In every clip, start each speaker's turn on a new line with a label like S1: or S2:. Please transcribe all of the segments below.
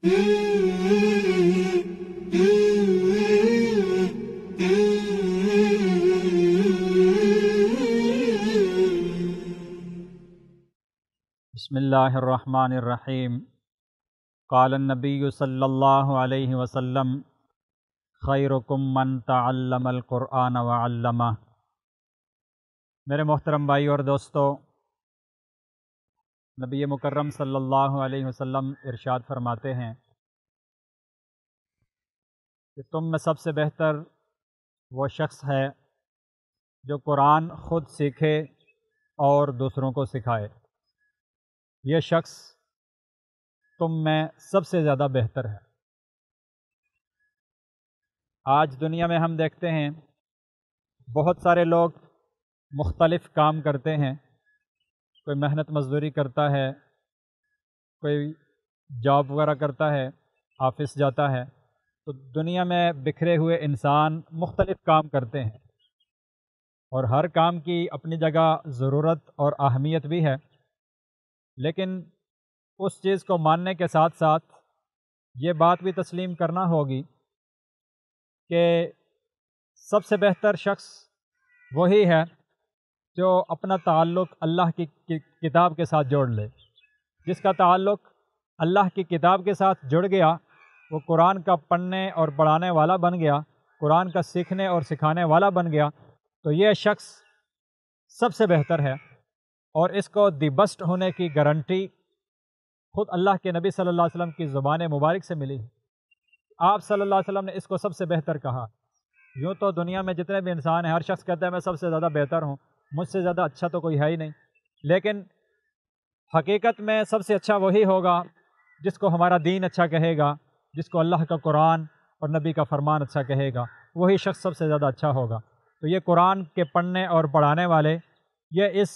S1: بسم اللہ الرحمن الرحیم۔ قال النبی صلی اللہ علیہ وسلم خیرکم من تعلم القرآن وعلمہ۔ میرے محترم بھائی اور دوستو، نبی مکرم صلی اللہ علیہ وسلم ارشاد فرماتے ہیں کہ تم میں سب سے بہتر وہ شخص ہے جو قرآن خود سیکھے اور دوسروں کو سکھائے۔ یہ شخص تم میں سب سے زیادہ بہتر ہے۔ آج دنیا میں ہم دیکھتے ہیں بہت سارے لوگ مختلف کام کرتے ہیں، کوئی محنت مزدوری کرتا ہے، کوئی جاب وغیرہ کرتا ہے، آفس جاتا ہے۔ تو دنیا میں بکھرے ہوئے انسان مختلف کام کرتے ہیں، اور ہر کام کی اپنی جگہ ضرورت اور اہمیت بھی ہے، لیکن اس چیز کو ماننے کے ساتھ ساتھ یہ بات بھی تسلیم کرنا ہوگی کہ سب سے بہتر شخص وہی ہے جو اپنا تعلق اللہ کی کتاب کے ساتھ جوڑ لے۔ جس کا تعلق اللہ کی کتاب کے ساتھ جڑ گیا، وہ قرآن کا پڑھنے اور پڑھانے والا بن گیا، قرآن کا سیکھنے اور سکھانے والا بن گیا، تو یہ شخص سب سے بہتر ہے۔ اور اس کو دی بیسٹ ہونے کی گارنٹی خود اللہ کے نبی صلی اللہ علیہ وسلم کی زبان مبارک سے ملی۔ آپ صلی اللہ علیہ وسلم نے اس کو سب سے بہتر کہا۔ یوں تو دنیا میں جتنے بھی انسان ہیں، ہر شخص کہتا ہے میں سب سے زیادہ بہتر ہوں، مجھ سے زیادہ اچھا تو کوئی ہے ہی نہیں، لیکن حقیقت میں سب سے اچھا وہی ہوگا جس کو ہمارا دین اچھا کہے گا، جس کو اللہ کا قرآن اور نبی کا فرمان اچھا کہے گا، وہی شخص سب سے زیادہ اچھا ہوگا۔ تو یہ قرآن کے پڑھنے اور پڑھانے والے یہ اس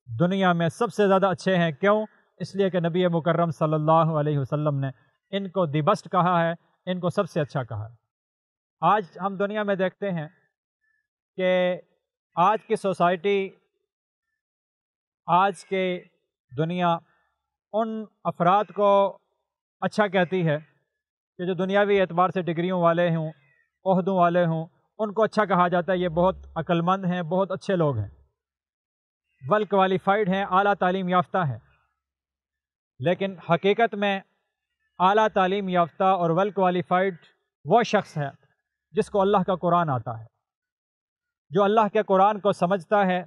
S1: دنیا میں سب سے زیادہ اچھے ہیں۔ کیوں؟ اس لیے کہ نبی مکرم صلی اللہ علیہ وسلم نے ان کو دی بیسٹ کہا ہے، ان کو سب سے اچھا کہا ہے۔ آج ہم دنیا میں دیکھتے ہیں کہ آج کی سوسائٹی، آج کی دنیا ان افراد کو اچھا کہتی ہے کہ جو دنیاوی اعتبار سے ڈگریوں والے ہوں، عہدوں والے ہوں، ان کو اچھا کہا جاتا ہے، یہ بہت عقل مند ہیں، بہت اچھے لوگ ہیں، ویل کوالیفائڈ ہیں، اعلیٰ تعلیم یافتہ ہیں۔ لیکن حقیقت میں اعلیٰ تعلیم یافتہ اور ویل کوالیفائڈ وہ شخص ہے جس کو اللہ کا قرآن آتا ہے، جو اللہ کے قرآن کو سمجھتا ہے،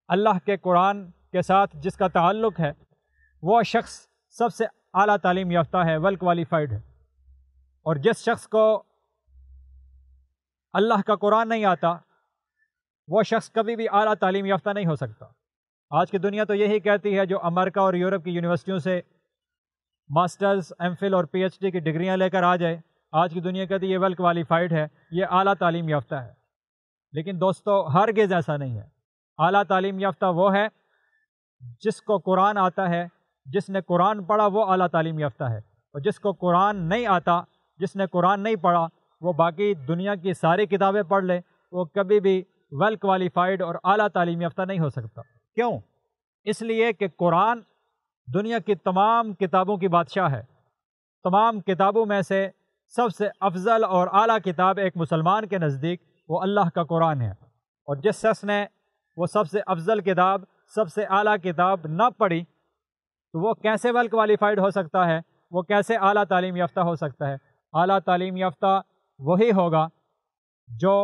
S1: اللہ کے قرآن کے ساتھ جس کا تعلق ہے، وہ شخص سب سے اعلیٰ تعلیم یافتہ ہے، ویل کوالیفائڈ ہے۔ اور جس شخص کو اللہ کا قرآن نہیں آتا، وہ شخص کبھی بھی اعلیٰ تعلیم یافتہ نہیں ہو سکتا۔ آج کی دنیا تو یہی کہتی ہے، جو امریکہ اور یورپ کی یونیورسٹیوں سے ماسٹرز، ایم فل اور پی ایچ ڈی کی ڈگریاں لے کر آ جائے، آج کی دنیا کہتی ہے یہ ویل کوالیفائڈ ہے، یہ اعلیٰ تعلیم یافتہ ہے۔ لیکن دوستو، ہرگز ایسا نہیں ہے۔ اعلیٰ تعلیم یافتہ وہ ہے جس کو قرآن آتا ہے، جس نے قرآن پڑھا، وہ اعلیٰ تعلیم یافتہ ہے۔ اور جس کو قرآن نہیں آتا، جس نے قرآن نہیں پڑھا، وہ باقی دنیا کی ساری کتابیں پڑھ لے، وہ کبھی بھی ویل کوالیفائڈ اور اعلیٰ تعلیم یافتہ نہیں ہو سکتا۔ کیوں؟ اس لیے کہ قرآن دنیا کی تمام کتابوں کی بادشاہ ہے۔ تمام کتابوں میں سے سب سے افضل اور اعلیٰ کتاب ایک مسلمان کے نزدیک وہ اللہ کا قرآن ہے۔ اور جس شخص نے وہ سب سے افضل کتاب، سب سے اعلیٰ کتاب نہ پڑھی، تو وہ کیسے ویل کوالیفائڈ ہو سکتا ہے؟ وہ کیسے اعلیٰ تعلیم یافتہ ہو سکتا ہے؟ اعلیٰ تعلیم یافتہ وہی ہوگا جو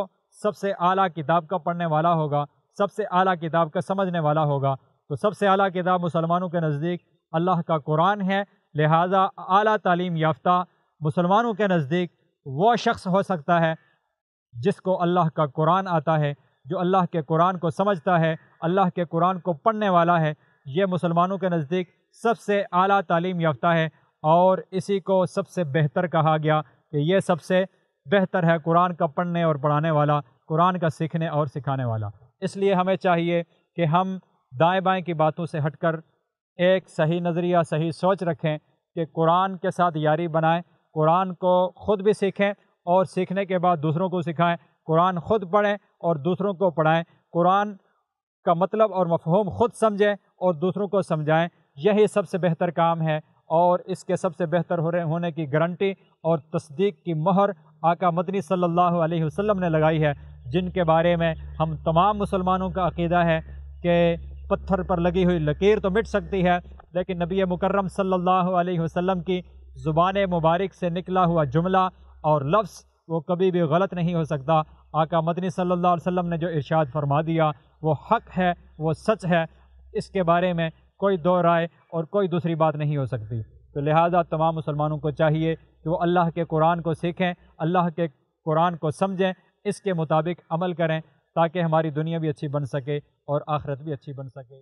S1: سب سے اعلیٰ کتاب کا پڑھنے والا ہوگا، سب سے اعلیٰ کتاب کا سمجھنے والا ہوگا۔ تو سب سے اعلیٰ کتاب مسلمانوں کے نزدیک اللہ کا قرآن ہے، لہٰذا اعلیٰ تعلیم یافتہ مسلمانوں کے نزدیک وہ شخص ہو سکتا ہے جس کو اللہ کا قرآن آتا ہے، جو اللہ کے قرآن کو سمجھتا ہے، اللہ کے قرآن کو پڑھنے والا ہے۔ یہ مسلمانوں کے نزدیک سب سے اعلیٰ تعلیم یافتہ ہے، اور اسی کو سب سے بہتر کہا گیا کہ یہ سب سے بہتر ہے قرآن کا پڑھنے اور پڑھانے والا، قرآن کا سیکھنے اور سکھانے والا۔ اس لیے ہمیں چاہیے کہ ہم دائیں بائیں کی باتوں سے ہٹ کر ایک صحیح نظریہ، صحیح سوچ رکھیں کہ قرآن کے ساتھ یاری بنائیں، قرآن کو خود بھی سیکھیں اور سیکھنے کے بعد دوسروں کو سکھائیں، قرآن خود پڑھیں اور دوسروں کو پڑھائیں، قرآن کا مطلب اور مفہوم خود سمجھیں اور دوسروں کو سمجھائیں۔ یہی سب سے بہتر کام ہے، اور اس کے سب سے بہتر ہونے کی گارنٹی اور تصدیق کی مہر آقا مدنی صلی اللہ علیہ وسلم نے لگائی ہے، جن کے بارے میں ہم تمام مسلمانوں کا عقیدہ ہے کہ پتھر پر لگی ہوئی لکیر تو مٹ سکتی ہے، لیکن نبی مکرم صلی اللہ علیہ وسلم کی زبان مبارک سے نکلا ہوا جملہ اور لفظ وہ کبھی بھی غلط نہیں ہو سکتا۔ آقا مدنی صلی اللہ علیہ وسلم نے جو ارشاد فرما دیا وہ حق ہے، وہ سچ ہے، اس کے بارے میں کوئی دو رائے اور کوئی دوسری بات نہیں ہو سکتی۔ تو لہٰذا تمام مسلمانوں کو چاہیے کہ وہ اللہ کے قرآن کو سیکھیں، اللہ کے قرآن کو سمجھیں، اس کے مطابق عمل کریں تاکہ ہماری دنیا بھی اچھی بن سکے اور آخرت بھی اچھی بن سکے۔